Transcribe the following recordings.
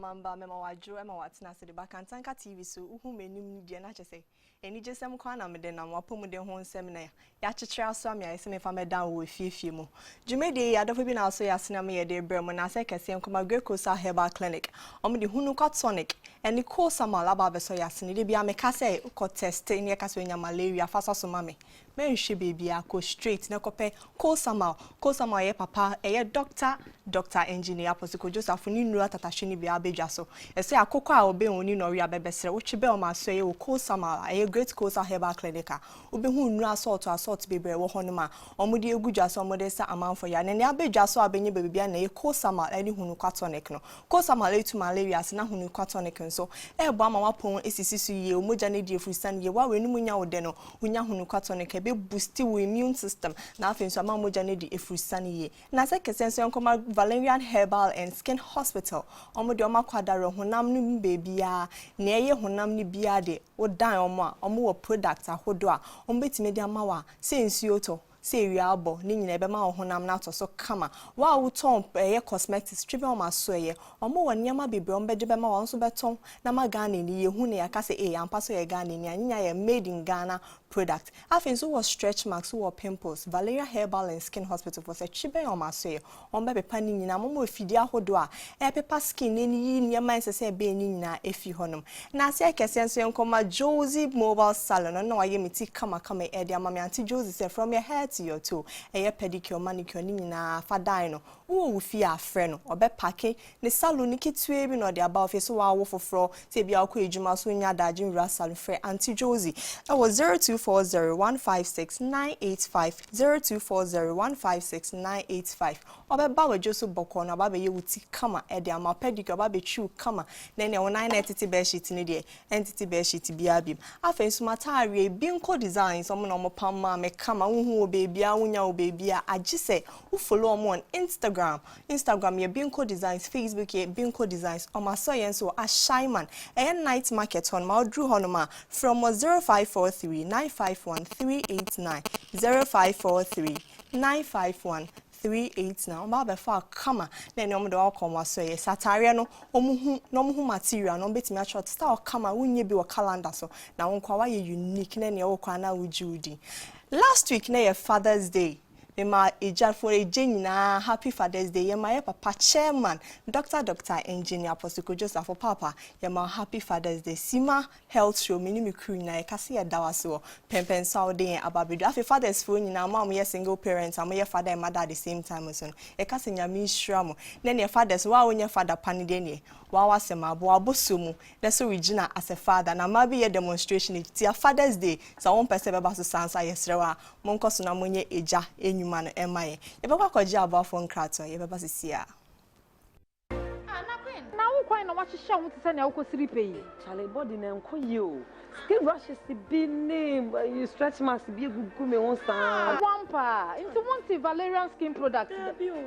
mamba mema wadwo ema watena se de bakantanka TV so uhu menim die na chese eni jesem kwa na mede na wapom de ho nsem na ya chechire aso am ya ese me fa medan wo fiefie mu dwumede ya dofo bi na aso ya sena me ye de brem na se kese nkoma Grecosa Herbal Clinic omde hunu tonic eni ko samala ba beso ya sene de bia me ka se ko test eni e ka so nya malaria fa so mame menhwe baby ko straight na kope ko sama ye papa ye doctor engineer apostle Joseph ni nura tatahwe bia abedwa so ese akoko a obe oni no ria bebesere wo twebe o maso ye ko sama ye Grecosa Herbal Clinic obe hu nura assault bebre wo hono ma omode egudwa so omode sa amanfo ya ne abedwa so abenye baby bia na ye ko sama ani hunu tonic no ko sama letu malaria se na hunu tonic nso ebo ama wapon esisi su ye omoja ne die frusan ye wa wenu munya wo de no unya hunu tonic be boost your immune system na afi so ama moja ne di efurusane ye na se kesenso yankoma Valerian Herbal and Skin Hospital omode oma kwadaro honam no bebia na eye honam ni bia de wodan omo wo product ahodo a ombetime di ama wa se nsuo to se wiabo ni nyina ebe ma honam na to so kama wa wo ton eye cosmetics tribe o ma so eye omo wo nyama bebre ombeje be ma wo so beton na ma Ghana ni ye hu ne ya ka se ampa so ye Ghana ni anya ye made in Ghana product afin so was stretch marks so pimples Valerian Herbal and Skin Hospital for se tribe o ma so ye ombe be pa ni nyina mo ofidi ahodo a e pepa skin ni yi nyama se be ni nyina efi honom na se kese so yenkoma Josie Mobile Salon no wa ye meti kama e de amame anti Josie se from your head to your toe eye pedicure manicure ni nyina fadai no wo fi afre no obe pake ne salon ni kitue bi no de aba ofie so wa wo foforo se bia akọ ejuma so nya daje nra salon frɛ anti Josie e was 0240156985 0240156985 obe ba we joso boko no ba be ye wuti kama e de ama pedicure ba be twu kama na ne wona na entity bear sheet ni de entity bear sheet bia bim afen so matare binko designs omo no mo pam ma me kama hu bia wunya o bebia agise wo follow am on Instagram ye binko designs, Facebook ye binko designs o ma so yen so a shyman e night market on ma odru honoma from 0543951389 0543951389 oba be fa kama na ne omdo akoma so ye satare no omuhu material no betimi a short style kama wunye bi wo calendar so na wonkwa wa ye unique na ne wo kwa na wujudi. Last week na your Father's Day. Ema eja for nyina happy Father's Day. Yema papa chairman Dr. Engineer Apostle Joseph Papa. Yema happy Father's Day. Sima health show mini crew na ekase ya dawaso pempen Saudi ababedu. Afi fathers for nyina ma mo single parents, am ye father and mother at the same time so. Ekase nyame hwiramo. Na ne fathers wa wonya father panide ne. Wa wasema abo abosomu. Na so regina as a father na ma be demonstration it Father's Day. So one person beba so sansa yesrewa. Monko so na monye eja man emaye yebekwa kwaji abafo nkrato yebeba sisia na queen na wo kwan na wahihye ho tse na wokosiri peyi chale body na enko yi o skin rashes be name you stretch marks be gugu me won sa wampa into one Valerian skin product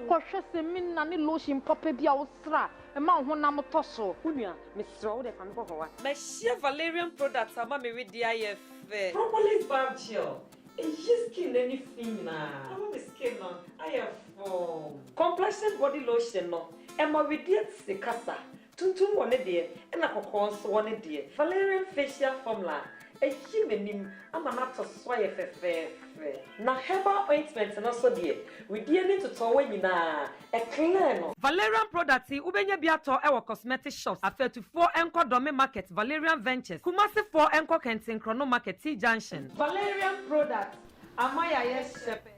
ko hwese min na ne lotion papa bia wo sra e ma ho na moto so unua me sra wo de fa me ko wa me share Valerian products ama me we dia ye fe properly barbed chill. It's skin anything na. I want the skin no. I have complexion body lotion no. Emma we did the kasa. Tuntum one de and a kokon so one de. Valerian facial formula. A human I'm not to sway fe. Na herbal ointment and also de. We need to tow na. A clear no. Valerian products ubenya biato ewo cosmetic shops after to 4 Enko Dome Market Valerian Ventures Kumasi 4 Enko Kentin Chrono Market T Junction Valerian products amaya yesepe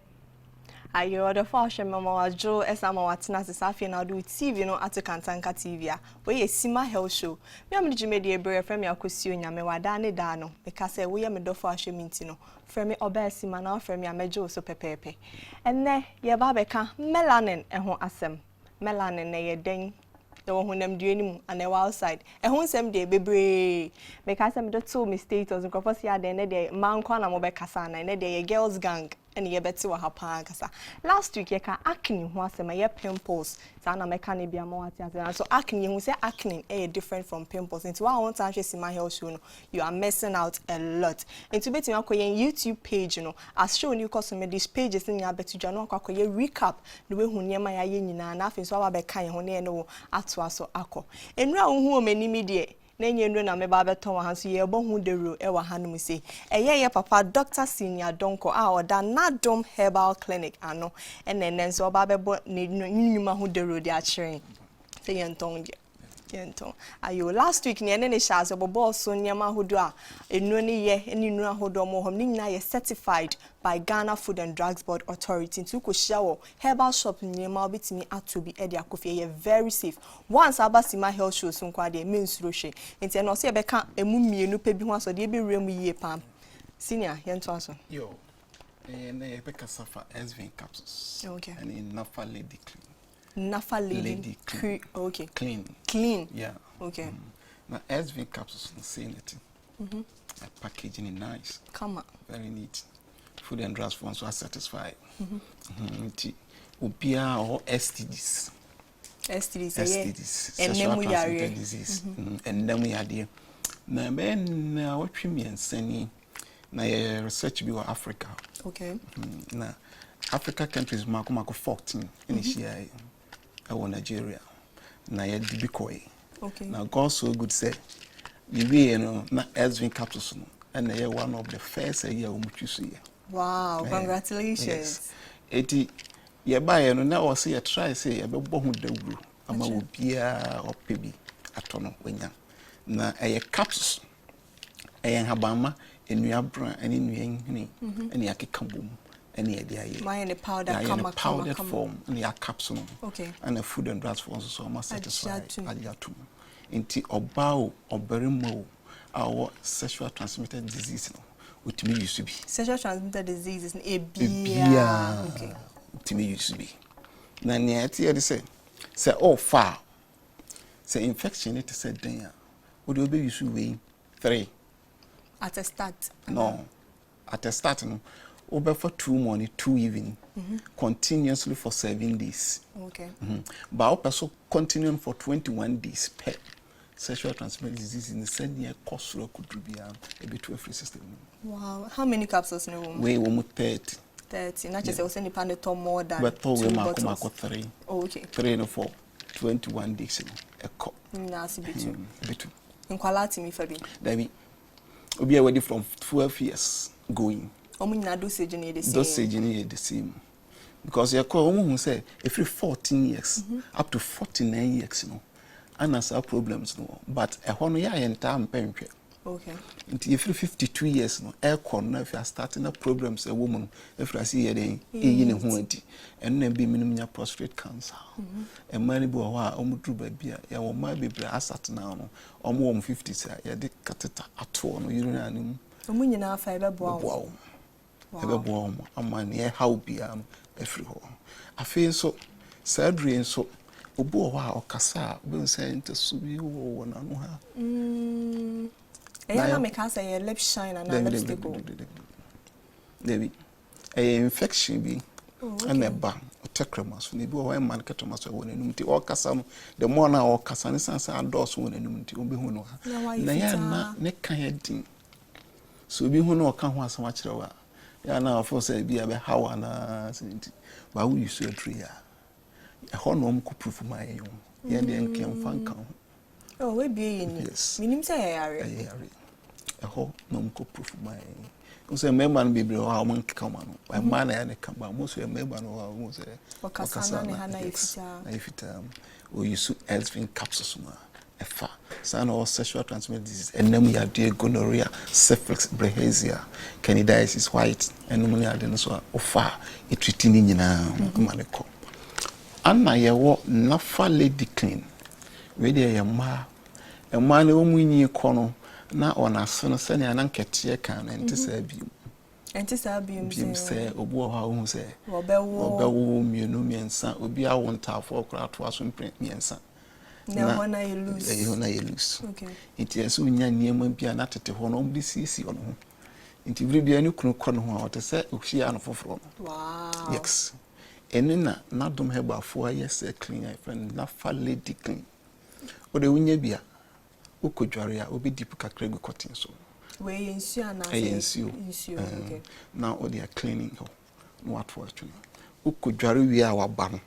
ayo the fashion mama wajo esama watina sesafi na do TV no atukantanka TV a we Sima health show me am jimedi ebre frem yakosi onyame wada ne da no because we ye me do fashion minti no frem Obaa Sima na frem ya mejo so pepepe enne ye ba beka melanin ho asem melanin na ye den the one honam duanim and outside ho nsem de bebre because me do two mistakes and crofos ya de ne de man kwa na mo be kasa na ne de girls gang and ye beti wa hapa kasa. Last week ye ka acne ho asema ye pimples. Sa na meka ne bia mo ati ati. So acne you say acne different from pimples. Into wa want to see my health show no, you are missing out a lot. Into beti ma koye YouTube page no, as show you cause me these pages in ya beti jano koye recap the way hu niema ya ye nyina na afin so wa be kan ho ne no ato aso akọ. Enra hu o mani mi de nenye nro na meba beton wa hanso ye bo hu de ro e wa hanum se eye ye papa Dr. Senior Donko a oda Nadom Herbal Clinic ano enen so oba bebo nyuma hu de ro de a cheren se ye nton de yento ayo last week ne ne sha so bobo so nyama hodo a enu ne ye eni nu ahodo mo hom ni nyina ye certified by Ghana Food and Drugs Board Authority to ko shawo herbal shop nyama obitimi atobi e de akofie ye very safe once Obaa Sima health show so kwa de mensuro hwe enti no so ye beka emu mienu pe bi ho aso de be rem yie pam senior yento aso yo ne beka safa SV capsules okay and in nafa lady clean Nafa lady clean. Okay. Clean. Yeah. Okay. Now SV capsules the same thing. Packaging is nice. Come on. Very neat. Food and drugs ones are satisfied. Obia or STDs. Sexual transmitted disease. And then we are there. Now ben what we and sending na research bi Africa. Okay. Now Africa countries mako 14 in this year. Nigeria na ye dibikoi okay now God so good say you know na SV capsules no and na one of the first year umuchusu ye wow congratulations yes. Eti ye buy no na o say ye try say ye be bo hu dawuru ama obia opebi atono wenya na capsules habama enua bran ani nua nhini ani akeka bom any idea my powder powdered form and your capsule okay and a food and drugs for so almost satisfied aliatum inti obao oberimo our sexual transmitted disease no with me used to be sexual transmitted diseases a bia okay to me used to be na near here say all far say infection it said then would you be used to weigh 3 at a start no at a start no over for 2 morning 2 evening continuously for 7 days okay but also continuing for 21 days per sexual transmitted disease in the same year cost could be a bit to a free system. Wow, how many capsules no we almost 30 not just say any pan to more than but 2 bottles 3 okay 3 and 4 21 days a cup nasi bitu bitu in quality me fabi that we are ready from 12 years going dosage in the same because you call who say every 14 years up to 49 years you know and as our problems no but a hono ya entire penhwe okay until every 52 years no air corner if you are starting up problems a woman if you see here in ho anti and na be minimum prostate cancer e mani bo ho omudru ba bia ya wo ma bebre asat na no omo 50 say ya de catheter ato no urinary anim omunyina fa ebe bo ebe bo amane e how bia every ho afi so surgery so obo ho a okasa be say ntesubi wo na no ha na make us say lip shine and lipstick Debbie a infection bi and a ba tekramas ni bi o man ketomas wo na num ti okasa no the more na okasa ne sansa ados wo na num ti obi hu no ha na ya na ne kan edin so obi hu no oka ho asama kire wa ya na afo say bi abe hawa na sinti ba wo use a tree a hono ko proof my yo ya de enke mfanka oh we bi yin minim say yare a ho no ko proof my so member no bebre o man keka ma no ba man na ya ne ka ba mo so member no o mo say wakasa na hana ifita o use Elvin capsules ma efa sana or sexual transmitted disease enam ya de gonorrhea syphilis bilharzia candidiasis white enum ya de no so ofa etreat ni nyina ma ne ko anna ye wo nafa lady clean we de ye ma e ma na o munyi ko no na ona so no se na nkete kan na enti sa bium se obu ha hu se obewo mienu miensa obi awo ntafo kra to aso mpre miensa na hona ye lose okay enti eso nya niema bia na tete ho no mbi sisi ono ho Inti biribi ani kunu kɔ no ho a wote sɛ ohia no foforo no. Wow. Yes. Eni na dom heba fo aye se clean I friend na fa lady clean. O de wunya bia ukodware a obi dip kakra gu cotton so. We insu ana Insu. Okay. Now o they are cleaning ho. No what for you. Ukodware wi a waba no.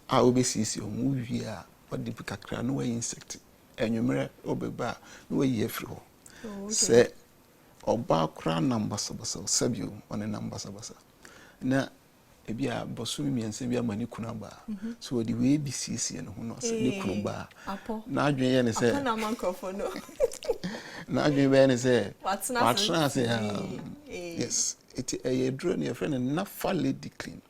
A obesisi o mu wi a o dip kakra no we insect. Enwumere obeba no we ye free ho. Se Obaa kra number sabasa sabio on a number sabasa. Na ebia bosumi miense bia mani kuna ba. So the way BCC and who knows ni kuna ba. Na adwen ye ne se. Apo na microphone no. Na adwen be ne se. Watna say yes. It a draw near friend and na fa lady clean.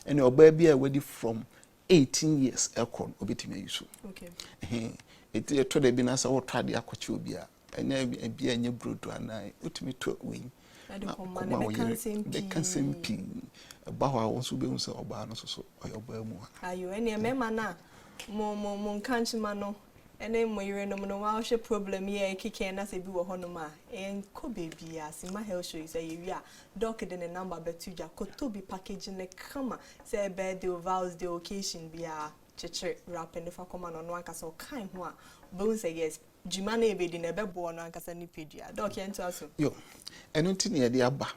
And Obaa bia wedi from 18 years ekon obetimi yusu. Okay. It to the binasa wo trade akwachi obia. Enya bia nya brodo anai utimi to win. They can send pin. Bawa also be unsa Obaa no so Obaa mu. Ayo ene mema na mo kanchima no ene mo yire no no wa hwe problem ye kike na se bi wo hono ma en ko baby asima health show say you a doc de ne number betuja ko to bi package ne kama say birthday vows the occasion bi a cheche rap ne fa koma no anka so kan ho a bo say yes juma na ebe di na bebo no anka sa ni pedua doc ento aso Yo eno nti ne de aba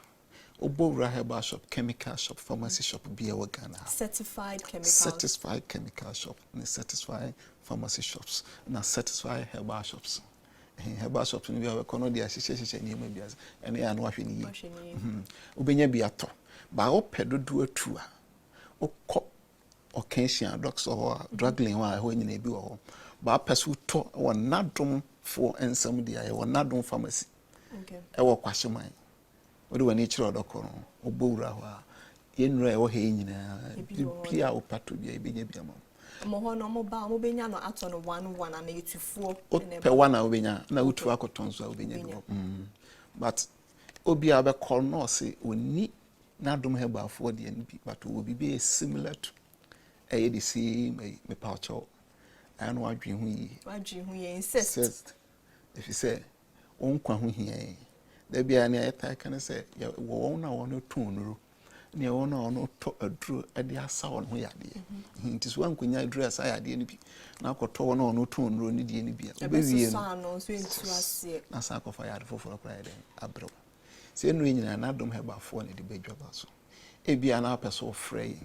Obaa herbal shop, chemical shop, pharmacy shop, be a Ghana. Certified chemical shop, and certified pharmacy shops, and certified herbal shops. Herbal shops, we have a corner the association near maybe as and they are not washing. Ubenya be a top. But all pedo do a tour. O cop or Kensian dogs or dragging while when you be all. But pursue to or not drum for and somebody I will not drum pharmacy. Okay. I will question mine. Odo wani chiro dokoro obowura ho a yenura e wo he nyina bia opato bia ebenya bia mam mo ho no mo ba mo benya no ato no 1-1 ana yetufuo pe wana obenya na utu akotonzo obenya bi but obi a be call no say oni na dom heba afo de an bi but obi be similar to e the same me paucho and wadwen hu yi insist if you say on kwa hu hia there be any attack can say wo na wo no tonuru ne wo na ono to aduru e de asa wo ho yade nti so ankonya aduru asa yade ni bi na akoto wo na ono tonuru ni de ni bi obewie no so entu ase na sa akofa yade foforo kra yade abro se enu nyina na dom hebafo ne de badwaba so e bia na apeso frey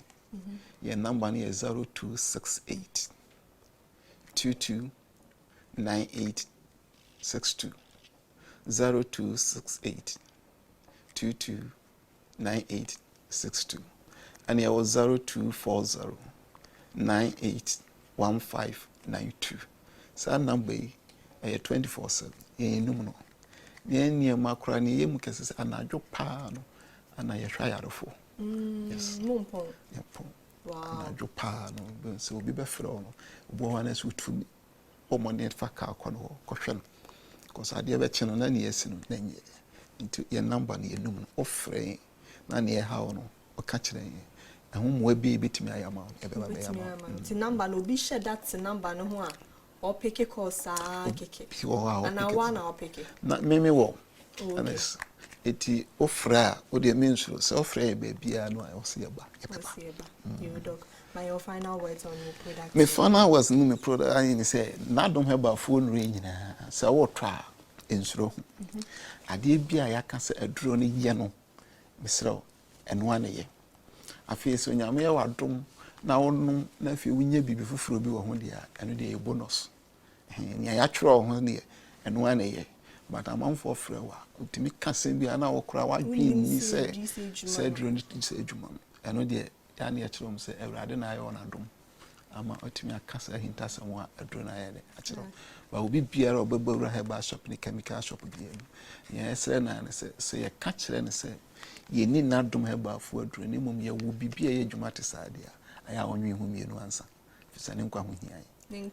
ye number ni 0268 229862 0268 229862 and it was 0240 981592. So number 24/7 ye numno ne makura ne yem kese anadwo pa no ana ye hwa yarefo yes mumpo yepo wow anadwo pa no so obi be frɛ no obo wana so tumi o money fa ka akɔno kɔhwɛ no because ade be che no na ne yesi no na nye into ye number ne enum no ofrɛ na ne ha wo no o ka kyerɛ ɛho mo abi betimi ayama e be ba be yama ti number no bi share that number no ho a o peke call sa keke ana wana o peke na meme wo honest eti ofra o de mensuro se ofra e ba bia no o se ba you dog my your final words on your product me final words no me product I say na dom heba phone ring nyina se wo twa ensuro ade bia ya ka se aduro no ye no misro eno ane ye afi so nyame ye wadom na wonu na afi wunya bibi fufuro bi wo ho dia eno de bonus nya ya twro ho ne eno ane ye but amanfo frɛ wa utimi kasem bia na wo kura wa dwen ni se aduro ni se adwuma eno de ya na yɛkyerɛ m sɛ awurade na ayɛ ɔna dom ama ɔtumi akasa hintasɛm a aduro na ayɛ de akyerɛ ba obi biara ɔbɛba wura herbal shop ne chemical shop bia no yɛn ɛsrɛ na ne sɛ yɛka kyerɛ ne sɛ yɛni na dom herbal fo aduro ne mmom yɛwo bibia yɛ adwuma te saa de a ayɛ a ɔnwe ho mienu ansa fisa ne nkwa ho hia yɛn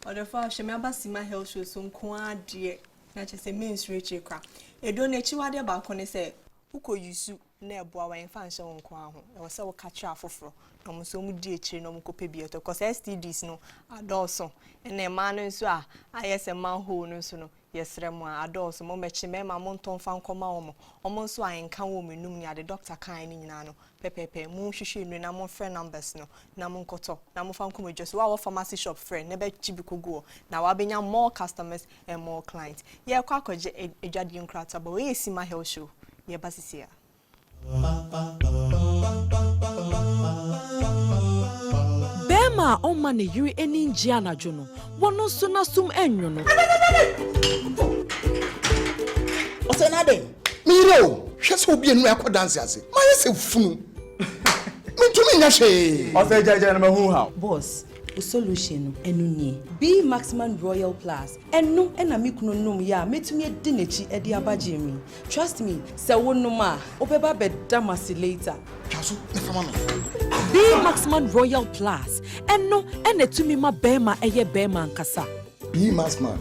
ɔdɔfa hwɛme Obaa Sima health show so nko adeɛ na kyerɛ sɛ mensure kyerɛ kwa edo na akyiwade baako ne sɛ ukɔ yusu na eboa wa yemfa nhyɛ wo nko aho e wo se wo ka kira afoforo na mo so mu di ekire na mo kope bi eto cause STDs no adulso na ma no nso a ayese manhole no nso no yesre mo adulso mo mechi me ma mo nton fa nkoma wo mo nso ayenka wo menum ni ade doctor kan ni nyina no pepepe mo hwehwe nu na mo friend numbers no na mo nkoto na mo fa nkoma just wa pharmacy shop friend na be chibi kogo na wa benya more customers and more clients ye kwa akwaje edwade nkrata ba we Sima health show ye basisia Bema oma ne yiri eni nji anajo no wono so na sum enyo no Osenade miro hwese obi enu akọ dance ase ma yese funu mentumi nya hwe Osejaja na mahu ha boss the solution enu nie be maximum royal plus enu ena mikuno num ya metumi edi nechi edi abaje mi trust me se wonum a obeba bedamasi later twaso ne fama no Be Maximum Royal Plus eno enetumi ma bema eye bema nkasa be mass man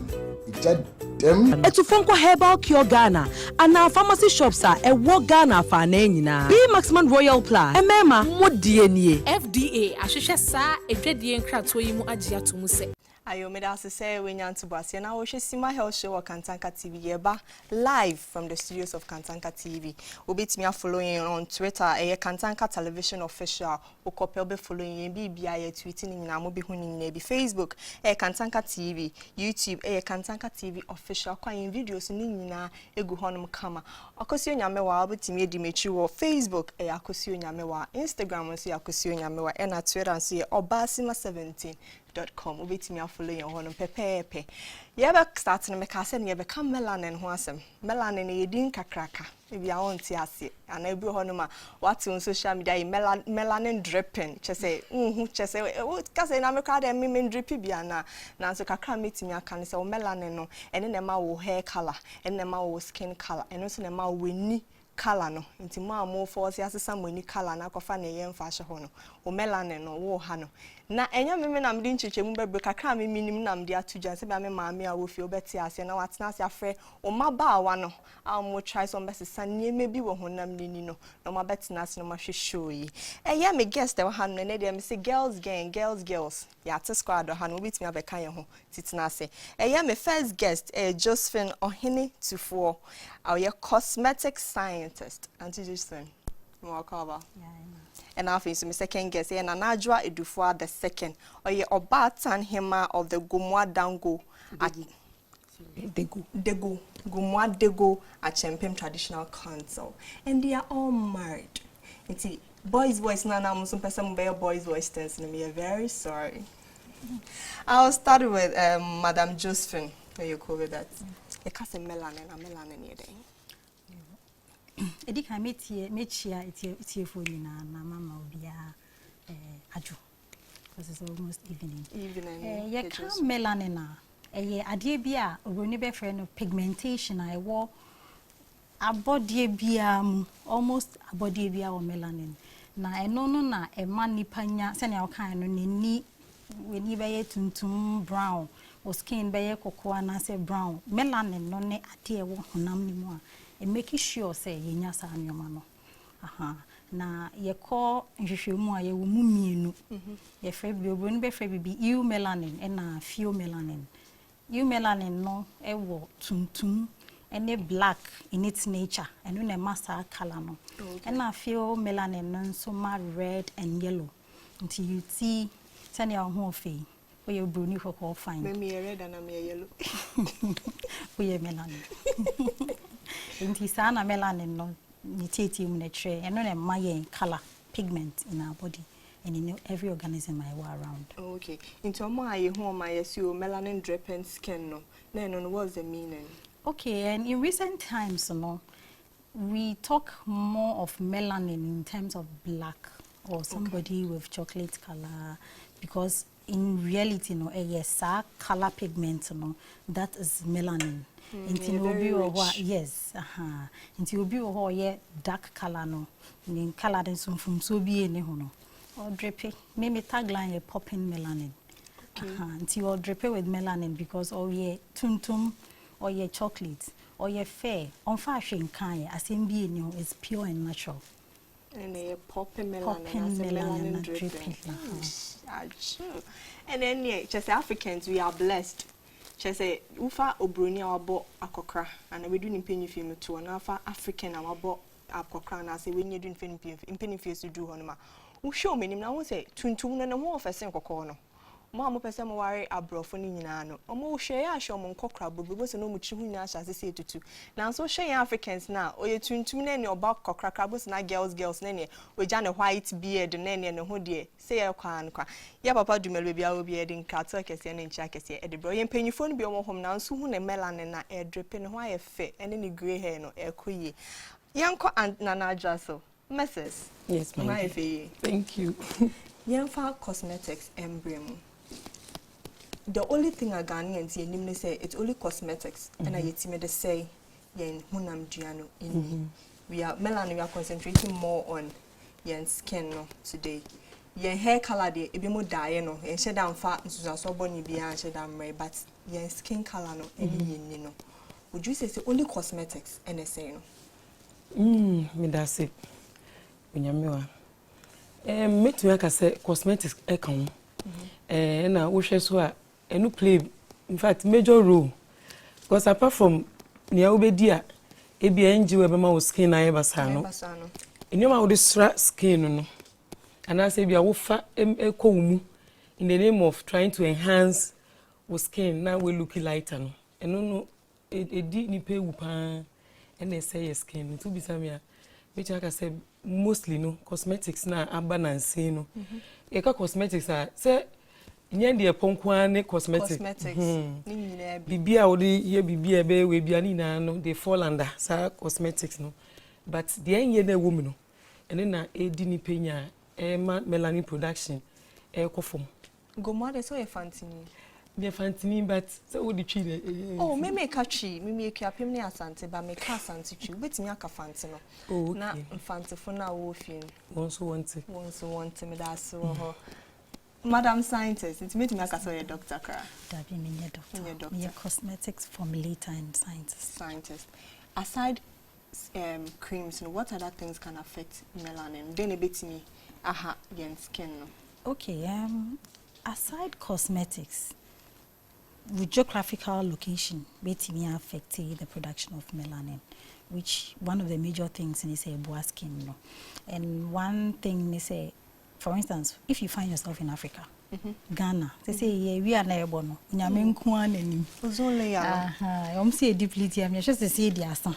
ija dem Etufonko Herbal Cure Ghana ana pharmacy shops a ewo Ghana fa na nyina Be Maximum Royal Plus emema modie nie FDA ahwehwe saa edwadie nkrato yi mu agye atomu se Ayo me da say we nyanto boase na wo hwe Sima health show on Kantanka TV yeba live from the studios of Kantanka TV. Obetimi a following on Twitter Kantanka television official okopel be following bibia ye tweeting nyina mo be hu nyina bi Facebook Kantanka TV, YouTube Kantanka TV official kwa in videos ni nyina egu honum kama. Akosio nyame wa obetimi edi mechi wo Facebook akosio nyame wa Instagram nso akosio nyame wa na Twitter nso Obaa Sima 17.com obetimi follow your honum pepepe yeba start na meka se ne yeba ka melanin ho asem melanin e yedin kakraka e bia won ti ase ana ebi honum a what on social media melanin dripping chese chese ka se na me ka de me drip bia na so kakra metimi aka ne se melanin no ene na ma wo hair color ene na ma wo skin color ene so na ma wo ni color no nti ma mo force asesa mo ni color na kofa na ye mfa hye ho no o melanin no wo ha no na enya meme na mde nchechemu bebre kakra me minim na mde atuja se bia me maame a wo fi obeti ase na watena ase afre o mabaawa no a mo try some best sanye mebi wo honam nini no na mo betena ase no ma hwehwe yi eye me guest e wo ha no ne de me say girls gang girls ya te squad ha no obetimi abeka ye ho titina ase eye me first guest Josephine Ohene Tufo our cosmetic scientist Auntie Josephine welcome. And after so my second guest and Anajwa Edufua the second or ye Obaa Sima of the Gumwa Dango Dego Gumwa Dego at Champion Traditional Council and they are all married. And see boys voice na some person be boys voice tense and me very sorry. I'll start with Madam Josephine. Where you call that? You can't say melanin here then. Edi ka mechia etie for you na mama obia aju because it's almost evening ye ka melanin na ye ade bia oroni be frɛ no pigmentation a ewo abodie bia mu almost abodie bia o melanin na eno no na ema nipa nya se na okan no neni weni be ye tuntum brown o skin be ye kokoa na se brown melanin no ne ade ewo honam ni mu a and making sure say yenya sa anyoma no na ye call nhwehwemu a ye wo mu mienu ye frɛ bi obro ni be frɛ bi eu melanin na fio melanin eu melanin no e wo tuntum ene black in its nature eno na masa color no na fio melanin no so ma red and yellow until you see tell your ho fe we obro ni for fine me red and me yellow we melanin Inti sana melanin no niteti mu na tre eno na maye color pigment in our body and in every organism I were around. Okay. Into my home I assume melanin dripping skin no. No what's the meaning? Okay, and in recent times we talk more of melanin in terms of black or somebody with chocolate color because in reality no yes color pigment no that is melanin. Inti obi wo yes inti obi wo ye dark color no ni color den so mfumso bi ene ho no or drippy me tagline ye popping melanin inti or drippy with melanin because or ye tuntum or ye chocolate or ye fair on fa hwe nkan ye asem bi ene ho is pure and natural And a popping melanin dripping. And then, yeah, just Africans, we are blessed. Just say, Ufa Obroni, our bo akokra, and we do in penny film to an alpha African, our bo akokra, and I say, when you're doing penny fears to do on who show me now, say, Tuntun and a more of a single corner. Mamma person worry abroad in Nano. Almost share show mon cockra, but was no much who as I say to two. Now so share Africans now, or you tune to nanny or back cockra crabbles and girls nanny, with Jan a white beard and nanny and a hoodie. Say a can cry. Ya papa do maybe I will be adding cats like a sen and jackets here at the bro and penny phone be on home now soon a melanin and air dripping why a fit and any grey hair no air quay. Yanko and Nana Jasso. Mrs. Yes, my thank you. Yanfa cosmetics emblem. The only thing a Ghanaians say, say it's only cosmetics, and I yet me to say, yen hunam diano in we are melanin. We are concentrating more on yen skin no today. Yen hair color de ebi mo dye no. Yen shed down fat and so so boni be and shed down red, but yen skin color no any yen no. Would you say it's only cosmetics and say no? Me that's it. Unyamiwa. Me to make say cosmetics ekon. Na wo hwe so a enu play in fact major role because apart from nia obedi a ebi enji we be ma wo skin na yebasa no enyoma wo de skin no and I say bia wo fa ekowumu in the name of trying to enhance wo skin na we look lighter no eno no edi ni pe wu pa and they say your skin to be samia which I can say mostly no cosmetics na abundance no e ka cosmetics are say nyende ponkwane cosmetics bibia odi ye bibia be we bia ni na no they fall under sa cosmetics no but the enye na wo mu no ene na edi ni penya melanin production kofom go mother so e fantini be fantini but so wo di twi oh me make twi me make apem ni asante ba me ka asante twi betimi aka fanti no na fantifo na wo fie won so want me da so Madam Scientist, it's made me like a doctor. That be me doctor. Me a cosmetics formulator and scientist. Aside creams, what other things can affect melanin? Then a bit to me, yen skin. Okay, aside cosmetics, with geographical location, may affect the production of melanin, which one of the major things is Obaa skin. No? And one thing they say, for instance, if you find yourself in Africa, Ghana, they say, yeah, we are neighbor, no, Nyamen Kwan and I'm say deeply, I'm just to say the asa.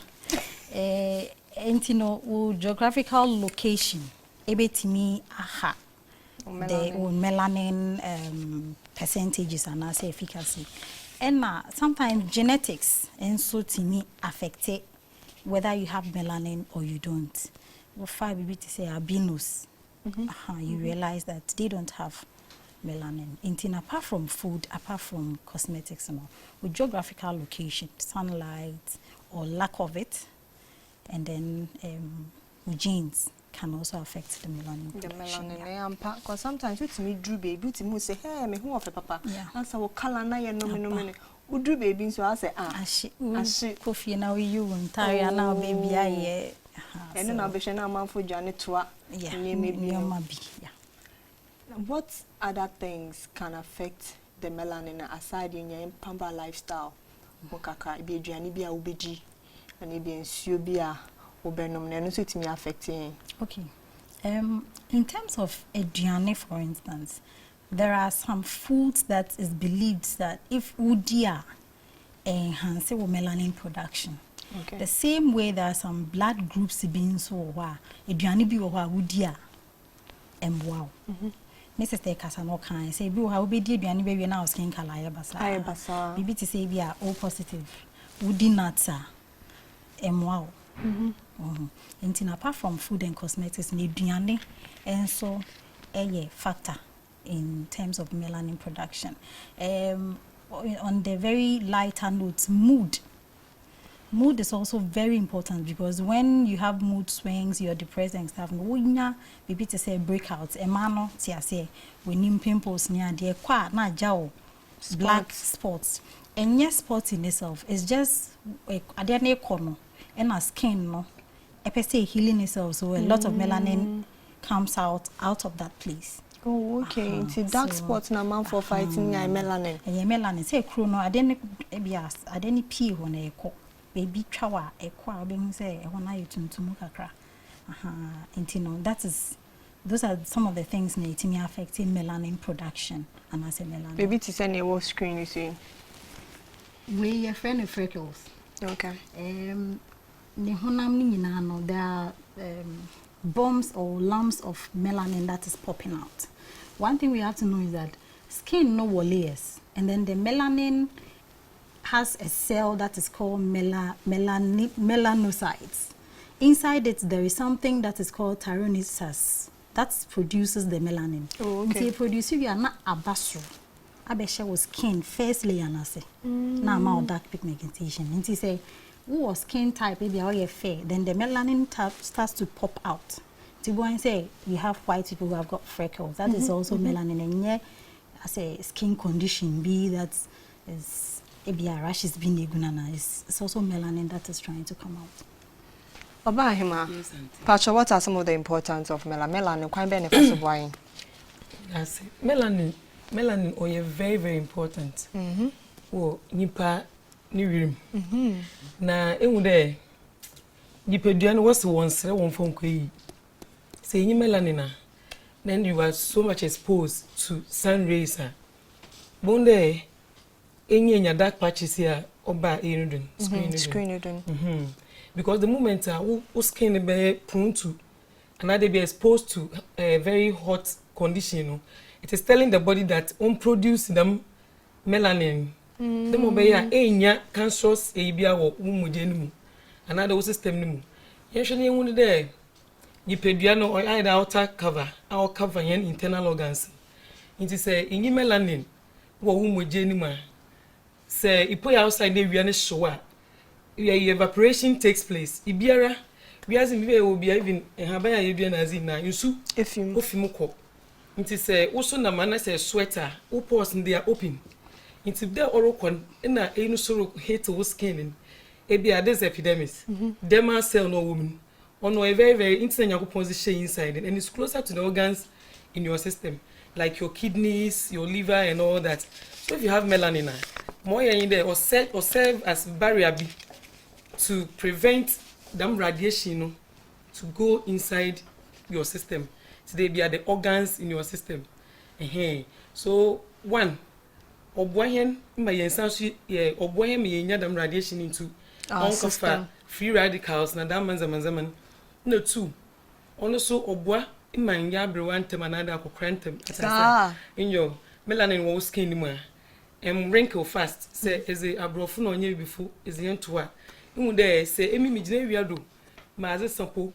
And you know, geographical location, ebetimi the melanin percentages and I say efficacy. And sometimes genetics and so to me affect whether you have melanin or you don't. What five to say albinos. You realize that they don't have melanin. Apart from food, apart from cosmetics, and all, with geographical location, sunlight or lack of it, and then genes can also affect the melanin. The melanin, because sometimes with me, drew baby, to me say, hey, me who of a papa. That's our color na ya no. Would do baby so I say she coffee now you and Taria now baby I and then I'll be sharing a man for Janet to maybe what other things can affect the melanin aside in your pamba lifestyle? Mokaka be Gianni be a ubeji and it be in Subia Ubenum and so it me affecting. Okay. In terms of a Gianni, for instance, there are some foods that is believed that if udia enhance melanin production. Okay. The same way there are some blood groups being so wa aduane bi wo ha udia emwa. Mrs. Tekasa no kan say bi wo ha obedi aduane be we na skin color ayebasa. Bibi ti say bi a O positive. Udi nata emwa. Apart from food and cosmetics, ni aduane and so a factor in terms of melanin production. On the very lighter notes, mood is also very important because when you have mood swings, you're depressed and stuff, maybe to say breakouts, emano tiase, when pimples near dear qua na jao black spots. And yes, spots in itself is just a corner and a skin no per se healing itself, so a lot of melanin comes out of that place. Oh, okay. It's dark spots na man for fighting melanin. And melanin say chrono adeni ebias adeni pee when e ko baby trawa e ko abem say e wana yutuntum kakra. And you know those are some of the things that may affecting melanin production and as a melanin. Baby to send a wall screen you see. We are friend of freckles. Okay. There are bumps or lumps of melanin that is popping out. One thing we have to know is that skin no layers, and then the melanin has a cell that is called melanocytes. Inside it, there is something that is called tyrosinase that produces the melanin. Oh, okay. It produces you are not abasu. Abesha was skin first layer na say. Now more dark pigmentation. And he say, "Oh, skin type maybe how you fair." Then the melanin type starts to pop out. To go and say you have white people who have got freckles. That is also melanin. And yeah, I say skin condition B that is maybe a rash is being gunana. It's also melanin that is trying to come out. Obaa Sima, Pacha, what are some of the importance of melanin? Quite benefits of wine. Yes, melanin oh, very, very important. Oh, nipa ni wirim. Na enwude nipa duane was once one phone kwe. Say ni melanin then you are so much exposed to sun rays. Bonde enya dark patches here oba erudun screen. Because the moment who skin be prone to and they be exposed to a very hot condition, you know, it is telling the body that produce them melanin. The mobile enya cancerous ebia wo mujenimu another system nimu. Usually when there you pediano or either outer cover or cover yen internal organs. It is a in melanin wo mujenimu. Say you put outside the we show evaporation takes place. Ibiara we as in will be even habaya yudian as in na yusu ofimuko. It is also na man as a sweater who pores in their open. It's if there orokon na enu soro hate to skin ebia this epidermis. Dermal cell no woman. Ono a very, very interesting position inside and it's closer to the organs in your system, like your kidneys, your liver and all that. So if you have melanin, more in there or serve as barrier B to prevent them radiation to go inside your system. So they be at the organs in your system. So one, oboyen my yensansu oboyen me yenya them radiation into system. Free radicals na that manzaman. No two. Also oboa in ya brewantem another akokrantem in your melanin wo skin mu wrinkle fast say is a abrofo no onye before is into a mu there say emi mi gina wiado ma as sample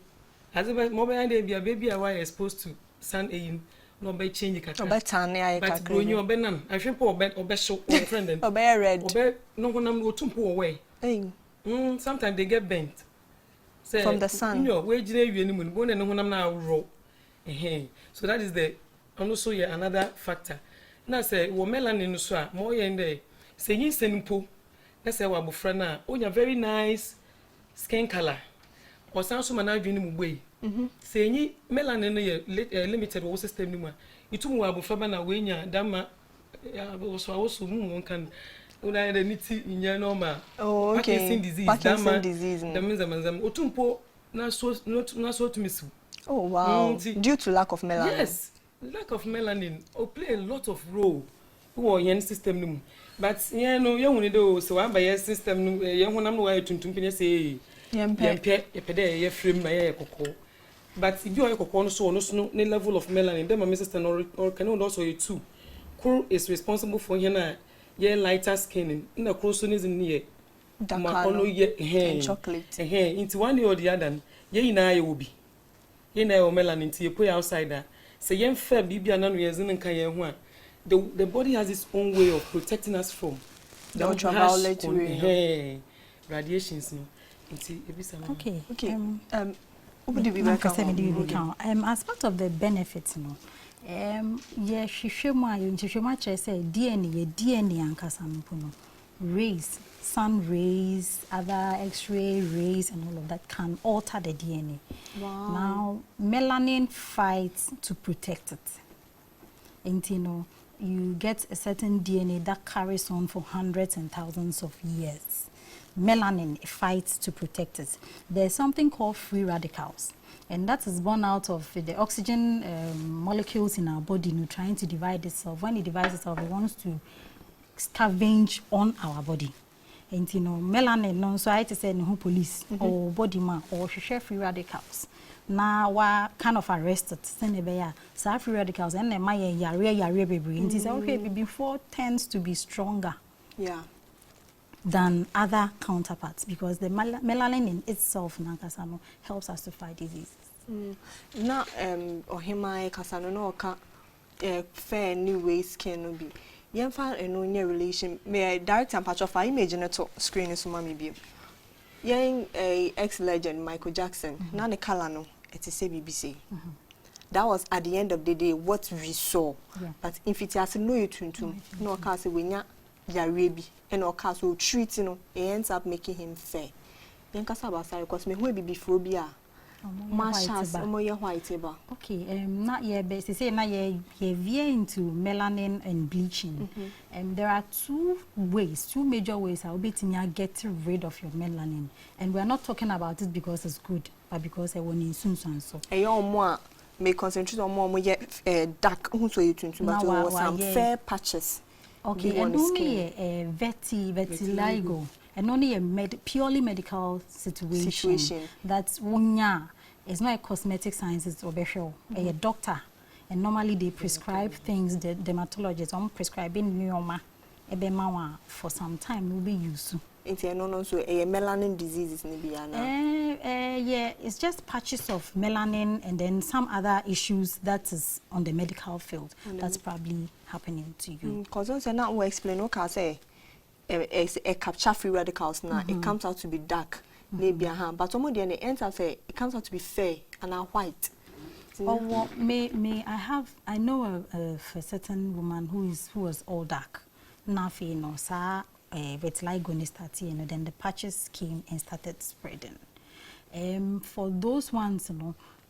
as mobile dey bia baby are exposed to sun aim no be change kakra obetane aye kakra but bronyo obenan ahwepo obesho friend and obe red no honam otumpo away sometimes they get bent say from the sun we gina wi animu bo ne honam na raw so that is the also another factor. Now say wo melanin so a more yen there say yin senpo na say wa bofra na onya very nice skin color or sound so man adwene mu boy say yin melanin no limited wo system ni mu itu wa bofra ba na we nya dama also mu kan una the niti nya normal Parkinson disease Parkinson disease that means manzam otumpo na so to miss. Oh wow. Due to lack of melanin. Yes, lack of melanin play a lot of role who yen system no. But no you woni do so amba yen system no yen honam no wa tuntum pene say yempe yepede ye frame na ye kokko. But if you are kokko no so no ne level of melanin dem my sister or can also you too. Kuro is responsible for yen ye lighter skin na kuro so is in here. Dark chocolate. Into one or the other ye na ye will be. You know melanin to you put outside that. Say yen fair bibia nanu yezin kan yen ho the body has its own way of protecting us from the ultraviolet ray radiations no. Okay. As part of the benefits yeah hwehwemu a say DNA ankasa no rays, sun rays, other X-ray rays, and all of that can alter the DNA. Wow. Now, melanin fights to protect it. And you get a certain DNA that carries on for hundreds and thousands of years. Melanin fights to protect it. There's something called free radicals, and that is born out of the oxygen molecules in our body trying to divide itself. When it divides itself, it wants to scavenge on our body. And melanin, so I to say no police or body man or share free radicals. Now we kind of arrested so free radicals and my yare baby. And it's okay, before tends to be stronger. Yeah. Than other counterparts, because the melanin in itself nakasano helps us to fight diseases. Na ohima kasano no ka fair new way skin no bi. Yemfa eno nya relation me direct and patch of image na to screen so mama bi. Yen ex legend Michael Jackson na ne color no it is say BBC. That was at the end of the day what we saw. Yeah. But if it has no tuntum no ka say we nya yarebi and or cast will treat it ends up making him fair. Then Casabasa because me who be before be white. Okay, not yet, but they say not yet veer into melanin and bleaching. There are two major ways I'll be to get rid of your melanin. And we're not talking about it because it's good, but because I want in soon so. More may concentrate on more dark who's you to but some fair patches. Okay, and only a vitiligo, and only a purely medical situation. That's one. It's not a cosmetic science, it's a doctor. And normally they prescribe things, the dermatologists are prescribing neoma, for some time will be used. It's so a melanin disease is yeah, it's just patches of melanin and then some other issues that is on the medical field that's probably happening to you. Because also now we explain okay say a capture free radicals now it comes out to be dark. Maybe but somebody and it ends up say it comes out to be fair and white. Oh, well, I know a certain woman who was all dark. Nothing, no, sir. Vitiligo started, and then the patches came and started spreading. For those ones,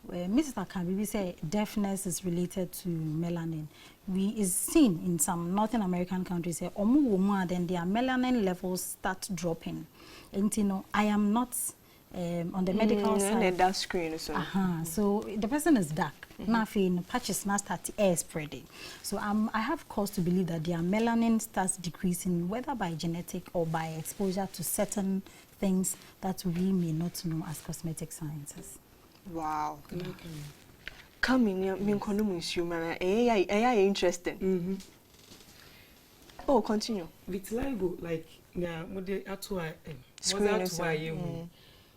Mrs. Akabibi say deafness is related to melanin. Is seen in some Northern American countries. Then their melanin levels start dropping. And I am not on the medical side. That screen so the person is dark. Nothing patches now start air spreading. So I have cause to believe that their melanin starts decreasing, whether by genetic or by exposure to certain things that we may not know as cosmetic sciences. Wow. Come in, me consumer. Interesting. Oh, continue. Vitiligo, like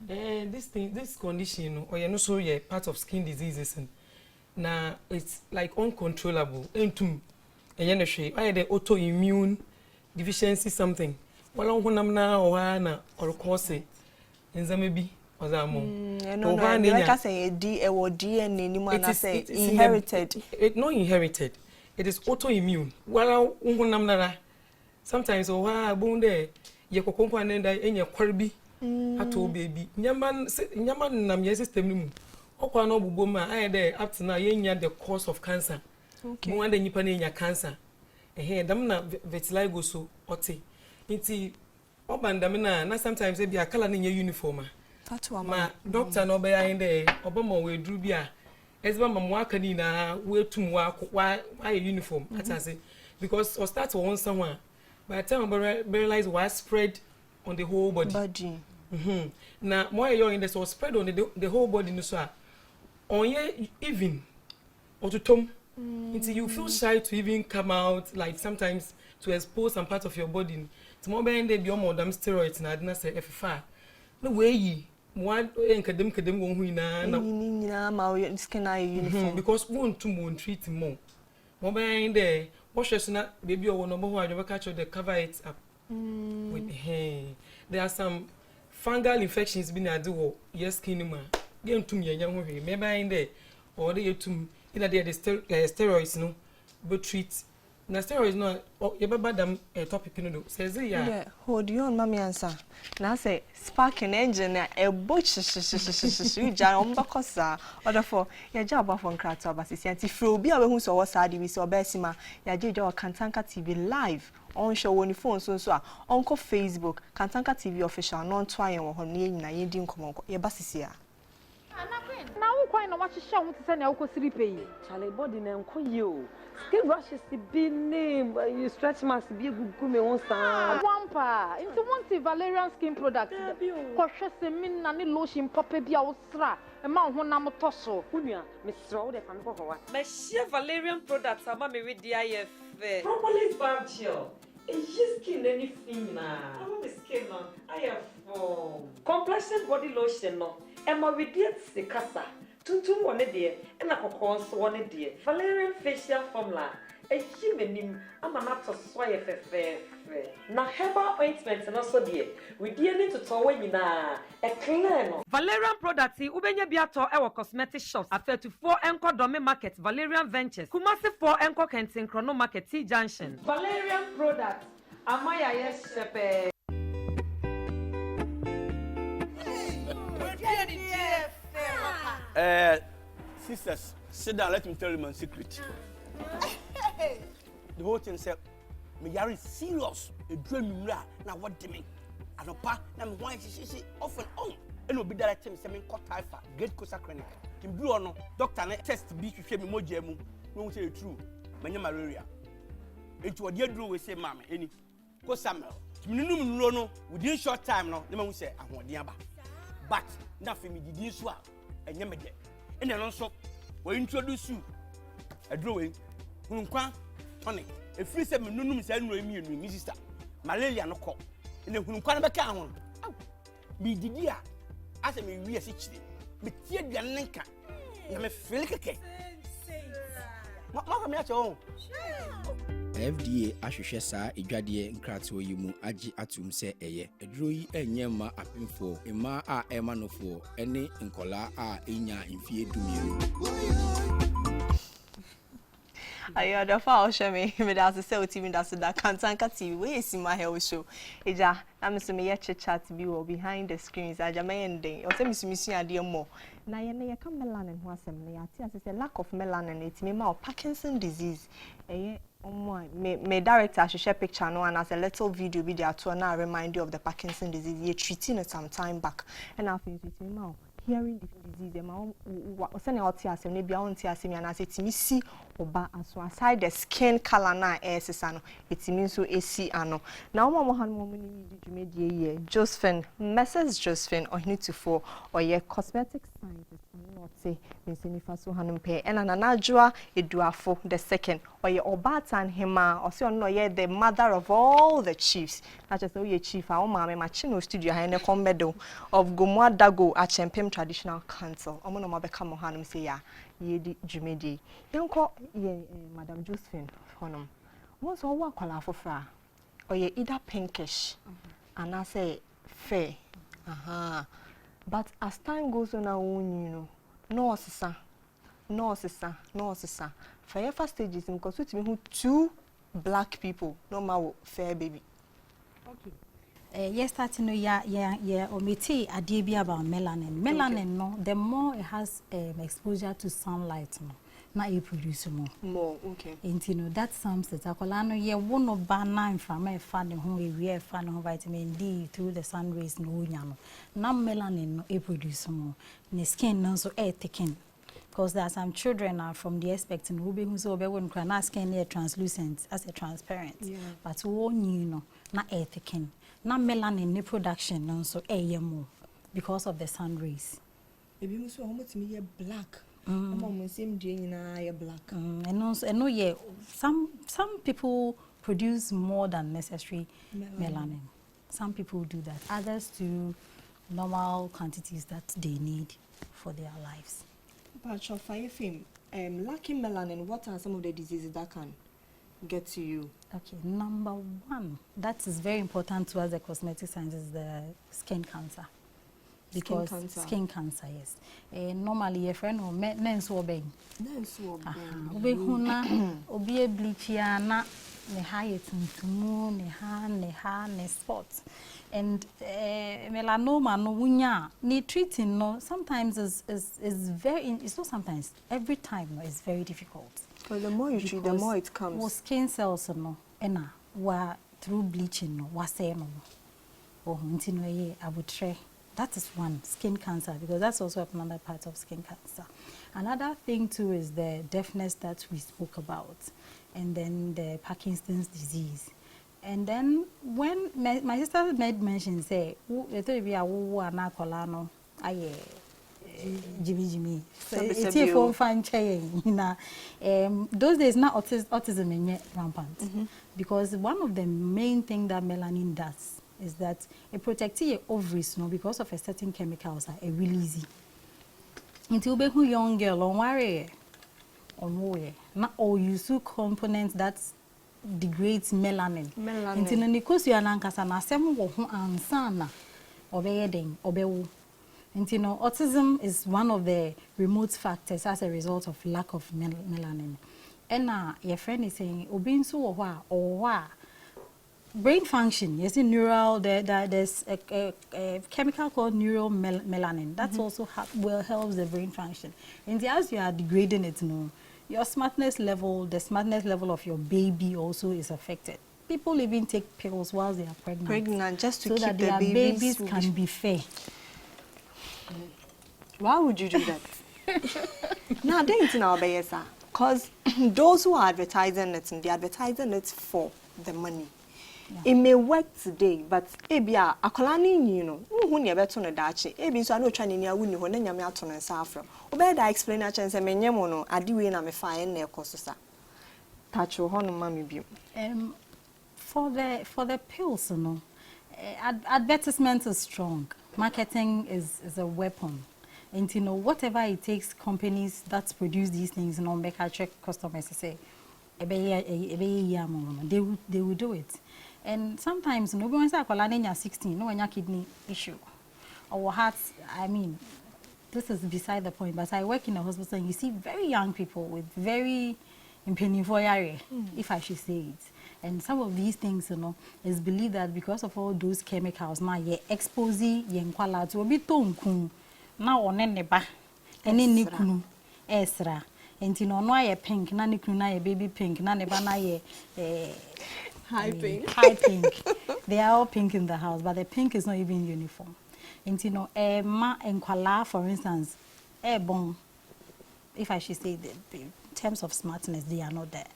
this condition, or you so yeah, part of skin diseases, and now it's like uncontrollable. And the autoimmune deficiency something. Well, or cause it, and maybe. Like I say, DNA say inherited. It's not inherited. It is autoimmune. Well, sometimes bonde ye kokonko anenda enye kwarbi ato baby. Nyaman nam ye system mu. Okwa no bubo ma ayede up to now ye the cause of cancer. Okay. Mo ande nyipa na nya cancer. Dam na vitiligo so ote. Nti obandam na sometimes e bia kala na nya uniform. Ma doctor no be ayin there obama we dru bia ezba ma mo aka ni na we tum wa uniform atase because or start one someone by the time I realize was spread on the whole body. Now more you in the so spread on the whole body no so on ye even or to tom until you feel shy to even come out, like sometimes to expose some part of your body. Tomorrow be there be more damn steroids na adna say FFA no way yi one kadem won hu na ma skin eye uniform because won't treat more there wash na baby or no more you catch the cover it up with there are some fungal infections been at do your skin ma get to me yan hu maybe in there or they to either the steroids no but treat Na steroids no you better them topic no says yeah hold you on mommy answer na say sparking engine a butch you jan on bakosa order for ya job for nkrato abasisi anti fro bi a we hu so wo sa de bi so Obaa Sima ya jejo Kantanka TV live on show on phone so a on ko Facebook Kantanka TV official non twayen wo ho na nyina yedi nkomo ye basisi a na wo kwan na wa hyehyɛ ho te sɛ na wo ko siri pay Charlie body na nko yi o. Skin rashes be name you stretch marks be gugu me won san. Wampa into one Valerian skin product ko hwɛ sɛ min na ne lotion papa bi a wo sra e ma ho na mo to so Unua me sro wo de fa me ko wa. Me share Valerian products ama me ready IF. Properly barbed here. Is skin anything na. How me skin no? I have complexion body lotion no. Emma we did se kasa. Tuntum wone de e na kokon so wone de. Valerian facial formula. E himenim ama na to so ye fefe. Na herbal ointment no so de. We dey need to tow nyina. E clear no. Valerian products ubenya bi ato e wo cosmetic shops afetu 4 enko dome market Valerian Ventures Kumasi 4 enko kentin krono market T Junction. Valerian products. Amaya yes shepe. Sisters, sit down, let me tell you my secret. The whole thing said, me are serious. A dream now what do me? I don't pa, I'm why she off and on. And will be directing me something called typha, great cosa clinic. Kim blue or no, doctor test be to show me more jemu. Won't say the truth. My name malaria. Into what you do we say, mamma, any go Samuel. No, within short time, no, the man will say, I want the abba. But nothing me did swap. And never get. And then also, we introduce you a drawing. Honey, if you say, no, say, no, me, sister. Malaria no call. And then when you back on. Be the dear. As I may be a 60. But tear the anchor. You may feel like a cake. What at all? FDA ahwehwɛ saa edwadeɛ nkratoɔ yi mu agye atum sɛ ɛyɛ eduro yi ɛnyɛ ma apemfo mmaa a ɛma nofo ɛne nkɔla a ɛnya mfie dumienu ayo the fa show me da se otimi da so da Kantanka TV we Sima he show eja na me so me ye chat bi wo behind the screens aja me ending o se misumisu ade mo na ye ka melanin ho asem na ya ti ase lack of melanin etimi ma Parkinson disease me director share picture no and as a little video to now remind you of the Parkinson disease you treating it some time back and I think it's ma hearing disease ma o se na oti asem na bia on ti asem ya na se timi si oba aso aside the skin color na esesa no etimi so esi ano na o mo han mo ni dwumedie ye Josephine Mrs. Josephine Ohinitufo oye cosmetic scientist not say Mensenifa so hanumpe and ananajua eduafo the second oye Obatan hima or say no ye the mother of all the chiefs not just oye chief a mama ma chino studio ha ne kombedo of Gomwa Dago a Chempem Traditional Council omo no mabeka mo hanum say ya ye di dwumedie yenko ye Madam Josephine honum once o wa kwala afofra oye either pinkish and I say fair but as time goes on you know no sisa for your first stages because we to two black people no ma fair baby okay yes starting no yeah omiti adie bi about melanin no the more it has exposure to sunlight no na e produce more okay and you know that sums that akola no ye one of banana from e fa ne ho e wi e fa ne ho vitamin D through the sun rays no nya no na melanin no e produce more ne skin no so e thicken because there are some children are from the aspect who be who so be when na skin near translucent as a transparent but one you know na e thicken na melanin ne production no so e more because of the sun rays e bi so how much me black black. And also, I know, yeah, some people produce more than necessary melanin. Some people do that. Others do normal quantities that they need for their lives. But for fire fame, lacking melanin, what are some of the diseases that can get to you? Okay, number one, that is very important to us, the cosmetic science, is the skin cancer. because skin cancer, yes. Normally your friend or men's obey. Obehuna obi bleachia na ne hair tuntumu ne hair ne spots. And melanoma no wunya ni treating no sometimes is very it's not sometimes every time no is very difficult. Well, the more you treat, the more it comes. Well, skin cells no ena wa through bleaching no wa say no. Oh, ye I would try. That is one, skin cancer, because that's also another part of skin cancer. Another thing too is the deafness that we spoke about, and then the Parkinson's disease. And then when my sister made mention, say, Jimmy. It's here for fun those days now autism is rampant because one of the main things that melanin does is that it protects your ovaries, no, because of a certain chemicals are releasing. Until be who young girl on worry on way. Not all use components that degrades melanin. Until because you are nankasa na semu wo hu ansana obeyeding obewu. Until no autism is one of the remote factors as a result of lack of melanin. And your friend is saying obin so or brain function, yes, in neural, there's a chemical called neural melanin. That's also helps the brain function. And as you are degrading it, your smartness level, the smartness level of your baby also is affected. People even take pills while they are pregnant just to so keep that their babies can be fair. Why would you do that? Now, they need to know about yes, because those who are advertising it, they're advertising it for the money. It may work today, but ebia akolani you know who near better na dachi ebi so I no try near wuni ho na nyame ato na safro obe da explain a chance me nyemo no adiwe na me fa na ekososa tacho ho no mami bi for the pills no advertisement is strong, marketing is a weapon. And you know whatever it takes, companies that produce these things make check customers say they will do it. And sometimes no one say akwala 16 no one kidney issue or heart. I mean, this is beside the point, but I work in a hospital and you see very young people with very impenifoyare, if I should say it. And some of these things, is believed that because of all those chemicals, now ye expose ye nkwala to be tonku now on neba any nikunu esra. And no ye pink, na nikunu na ye baby pink, na neba na ye high pink. High pink. They are all pink in the house, but the pink is not even uniform. And ma nkwala, for instance, bon, if I should say that in terms of smartness, they are not there.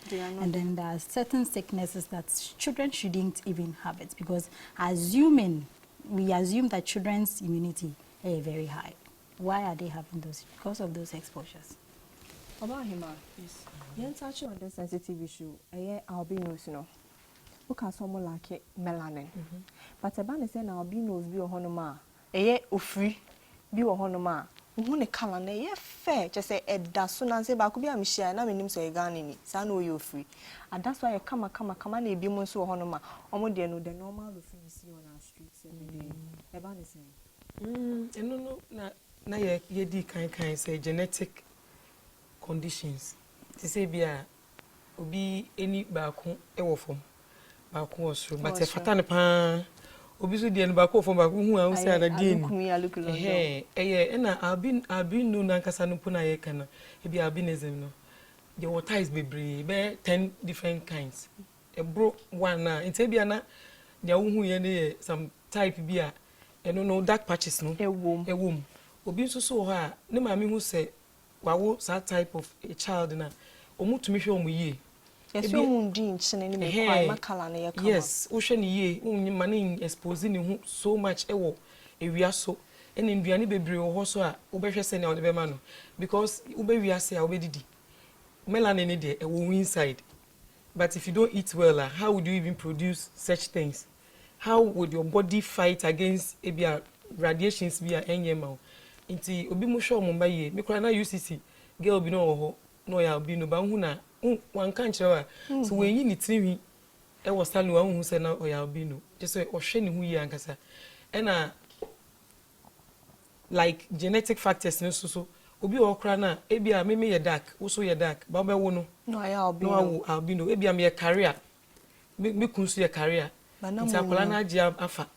And then there are certain sicknesses that children shouldn't even have it because we assume that children's immunity is very high. Why are they having those? Because of those exposures. Obaa Sima, yes. You touch on the sensitive issue. Albinos, look at someone like melanin. But a ban is saying albinos be a honoma. Free be a honoma. Who ne color ne fair. Just say that soon and say back be a Michelle and I mean so a gun so know you're free. And that's why I come and be more so honoma. Almost the normal thing you see on our streets every day. A ban is saying. No, na ye di kind say genetic conditions. To say be obi any baako ewo fom baako osro but e fata ne pa obi so die ne baako fom baako hu a wo say na die ni na abin no na nkasa no puna ye kana e bi albinism no the water is bebre be 10 different kinds e bro one na inte bia na dia wo hu ye ne some type bia no dark patches no ewom obi so so ha ne maami hu say wawo that type of a child na omutumi hwe omu ye yes so mundi nchine ni me makala na yakama yes wo hwe ni ye unnyima ne expose ni hu so much ewo ewia so ene nduane bebre wo ho so a wo behwe se ne wo de be ma no because wo be wia se a wo be didi melanin ne de ewo inside but if you don't eat well how would you even produce such things? How would your body fight against ebia radiations bia enyema inti obi mu hwe omba ye me kora na UCC girl bi no ho no ya bi no ba hu na wan kan kire wa so when yi ni tiri e wo stalin wan hu se na o ya bi no just o hwe ni hu yi ankasa e na like genetic factors no so obi okra na ebia me ye dark wo so ye dark ba be wo no no I albino no albino ebia me career me kunsu ye career nti akola na agi afa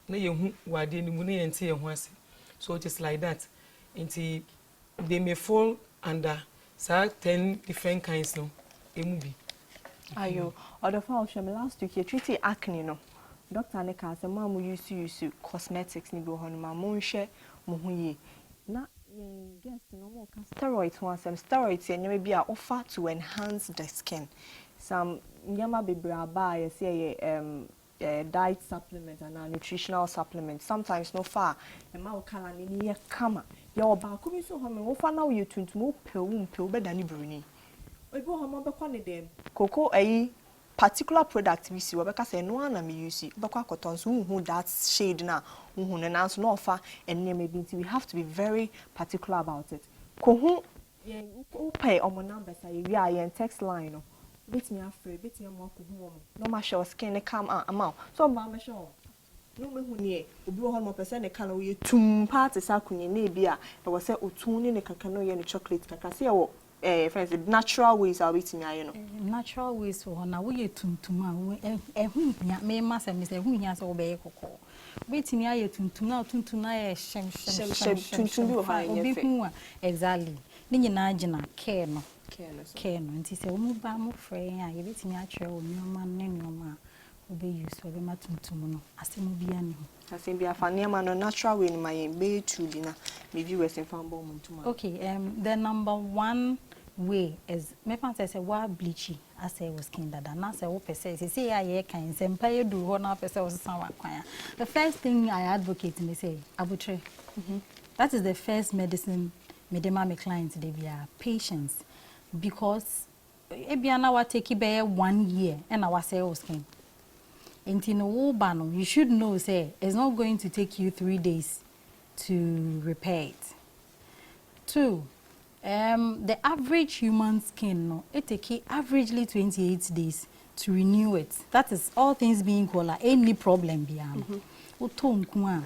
na ye hu wade ni mu na ye nte ye hu ase so it is like that nti they may fall under 10 different kinds no emu bi ayo other for me last week you treat acne no doctor ne ka say ma mo use cosmetics ni bi ho no ma mo nhwe mo hu ye na guest no more steroids one some steroids and be offer to enhance the skin some nyama bebra ba you say diet supplement and nutritional supplement sometimes no far e ma okala ni ye kama ya oba ko bi so ho me wo fa na wo yetuntum pe be dani bruni obi ho mo be kwa ne dem koko ayi particular product we see we ka say no na me use be kwa cotton so hu that shade na hu no na so no offer and maybe we have to be very particular about it ko hu ye pay omo number say we are in text line no bit me afraid bit me mo ko hu omo no ma show skin come amount so ma me show no me hu nie obi ho no person ne kan we tum part sa kunye na bi a e wo say otun ni ne kaka no ye no chocolate kaka say wo friends natural ways are waiting me no natural ways for na we tuntum a hu hia me ma say me say hu hia say wo be kokko waiting me aye tuntum na ye shem tuntum bi wo ha ye fe hu exactly ni nyina agina care no nti say wo mu ba mo frɛ a ye betimi a kyerɛ wo nyoma ne nyoma wo be use wo be ma tuntum no asem bi ani ho asem bi afane ma no natural way ni ma ye be tu bi na me viewers in fan bo muntum okay the number one way is me pan say wa bleachy asay was skin dada na say wo pese say ya kan sempa ye du ho na pese wo san wa kwan. The first thing I advocate me say abutre. That is the first medicine me dem my clients they be patience because ebia na wa take be 1 year and na wa say wo skin enti no wo ba no you should know say it's not going to take you 3 days to repair it. 2, the average human skin no it take averagely 28 days to renew it. That is all things being equal, any problem bia no wo to nku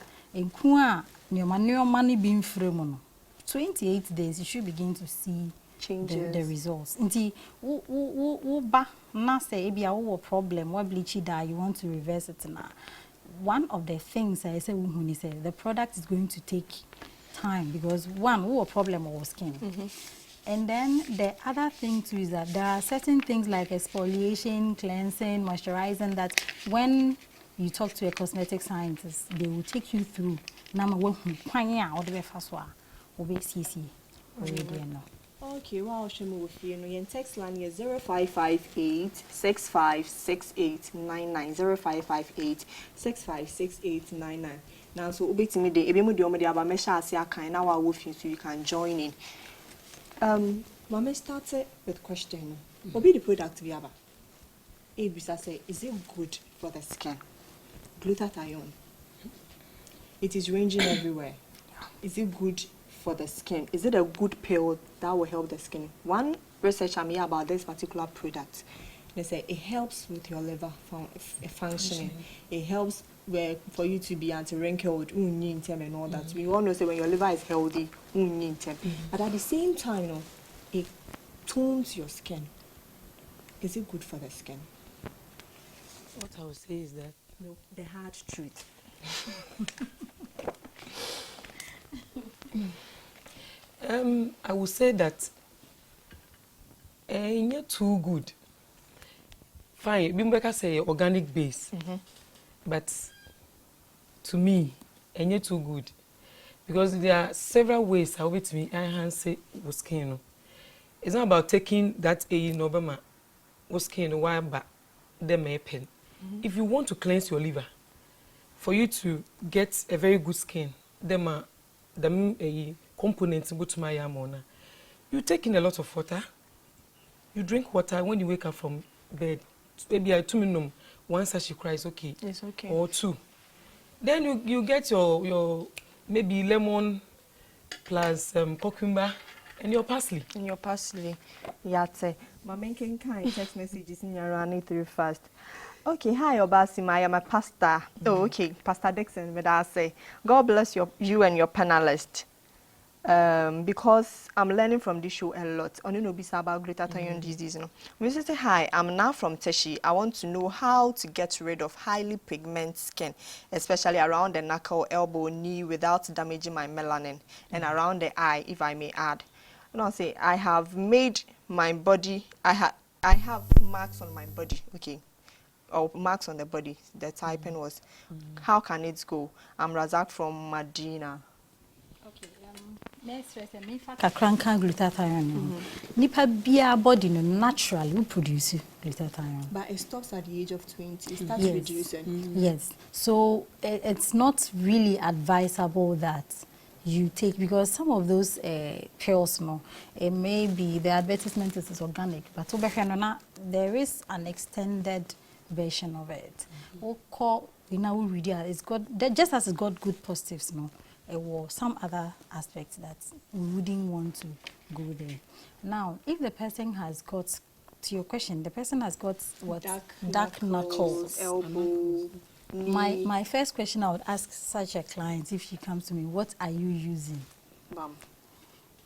a nyoma ni being frame no 28 days you should begin to see changes, the results. Nti wo ba na say e bia wo problem what bleachy that you want to reverse it na one of the things I say we say the product is going to take time because one who a problem of skin and then the other thing too is that there are certain things like exfoliation, cleansing, moisturizing that when you talk to a cosmetic scientist they will take you through nama wo kwanya o de fa so a wo be cc already no. Okay, wow, shemo wo fie no yen text line is 0558 656899 0558 656899. Now so obetimi de ebe mu de omo de aba me sha ase akan na wa wo fie so you can join in. Mama started with question. Obi the product we aba. Ebisa say is it good for the skin? Glutathione. It is ranging everywhere. Is it good for the skin? Is it a good pill that will help the skin? One research I made about this particular product, they say it helps with your liver functioning. It helps for you to be anti-wrinkled, and all that. We all know say when your liver is healthy, but at the same time, you know, it tones your skin. Is it good for the skin? What I would say is that no, the hard truth. I would say that not too good. Fine, Bimbeka say organic base, but to me, not too good because there are several ways how it me enhance with skin. It's not about taking that Nobama with skin why but them a pen. If you want to cleanse your liver, for you to get a very good skin, them are the components go to my amona. You take in a lot of water. You drink water when you wake up from bed. Maybe I 2 minutes. Once she cries, okay. It's okay. Or 2. Then you get your maybe lemon plus cucumber and your parsley. And your parsley. Yate. My main kind text messages in your running through fast. Okay, hi Obaa Sima, I am a pastor. Oh, okay, Pastor Dixon, but I say, God bless you and your panelists. Because I'm learning from this show a lot. I know about glutathione disease. No, we say hi. I'm now from Teshi. I want to know how to get rid of highly pigmented skin, especially around the knuckle, elbow, knee, without damaging my melanin, and around the eye, if I may add. And I'll say I have made my body. I have marks on my body. Okay. Or marks on the body. The typing was, how can it go? I'm Razak from Medina. Kakranka glutathione. Nipa bia body no naturally will produce glutathione. But it stops at the age of 20. It starts reducing. Yes. So it's not really advisable that you take, because some of those pills, no, it may be the advertisement is organic, but there is an extended version of it. It's got, just as it's got good positives, no, or some other aspects that we wouldn't want to go there. Now, if the person has got, to your question, the person has got what? Dark knuckles, elbow, knee. My first question I would ask such a client, if she comes to me, what are you using? Mom.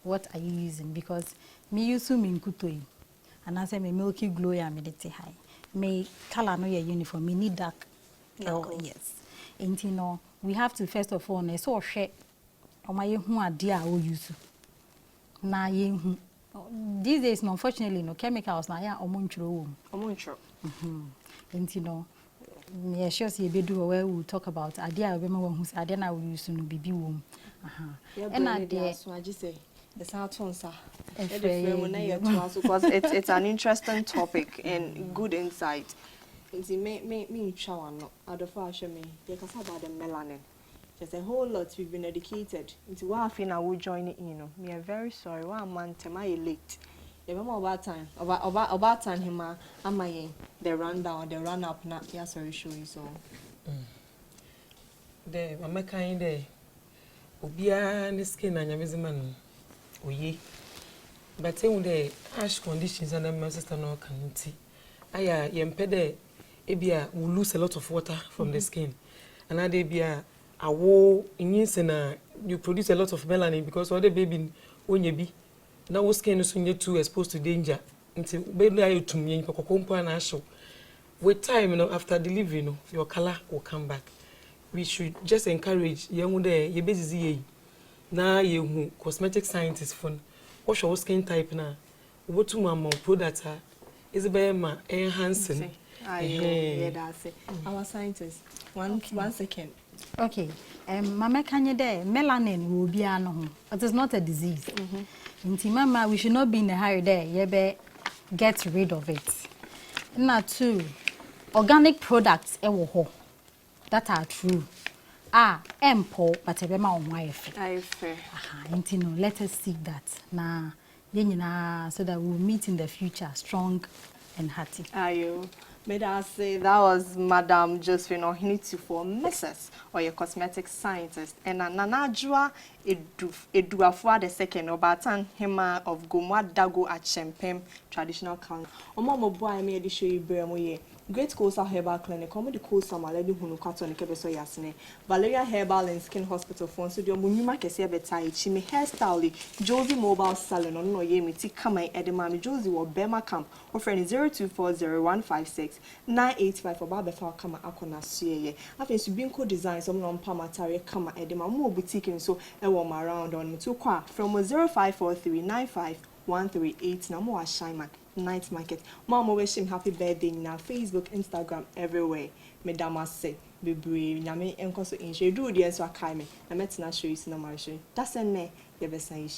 What are you using? Because me use me kutoi, and I say me milky glow ya medite high. Me color no your uniform. Me need dark. Yes. And you know, we have to first of all, so share. Or my who are dear or use. Na ye these days, no, unfortunately, no chemicals na ya omunchro. And you know, me sure see bedu where we talk about idea we who say idea na we use no bibi wom. And idea so I just say the South because it's an interesting topic and good insight. Me shower no adofo show me you can talk about the melanin. There's a whole lot we've been educated into what I feel I will join it, you know. Me are very sorry. 1 month am I late? You remember about time about time him am I the rundown the run up na yeah sorry show you so. The mama kind there. Obia ni skin na nyamezima no. Oye. But say the harsh conditions and my sister no can see. Aya yempede ebia will lose a lot of water from the skin. And ade bia awo inyinse you produce a lot of melanin because all the baby onye bi na wo skin so nye too exposed to danger until baby ayo tumye pokokompo na show. With time, you know, after delivery, you know, your color will come back. We should just encourage young there ye busy na ye cosmetic scientist fun what's your skin type na what to mama product is ma enhancing. Yeah, that's it. Our scientists. One second. Okay. Mama kanye there melanin will be no. It is not a disease. Inti mama, we should not be in a hurry there. Yebe get rid of it. Now two organic products that are true. Empo but ebema on wife. Inti no, let us seek that. Na so that we'll meet in the future strong and hearty. Ayo. May I say that was Madam Josephine Ohiniti for Mrs. or your cosmetic scientist and Nanajua Eduafua the second Obatan Hema of Gomwa Dago at Champagne traditional count. Omo boy I made show you Bremoye. Great Coastal Herbal Clinic, come the Coastal Malady Hunukato and Kebeso Yasne, Valeria Herbal and Skin Hospital for Studio Munuma Kesia Betai, Chime Hairstyle, Josie Mobile Salon, on no Yemi, Tikama, Edemami, Josie or Bema Camp, offering 0240-156-985 for Babefa Kama Akona Suye. I think Subinco Design, some non Pamatari Kama Edema, more boutique and so I warm around on Mutukwa from 054395-138 Namo Shaiman. Night market. Mama wish him happy birthday na Facebook, Instagram, everywhere. Madam say, be brave. Nyame enko so inshe do the enso akai me. Na metina show you na ma show. That's en me ye be san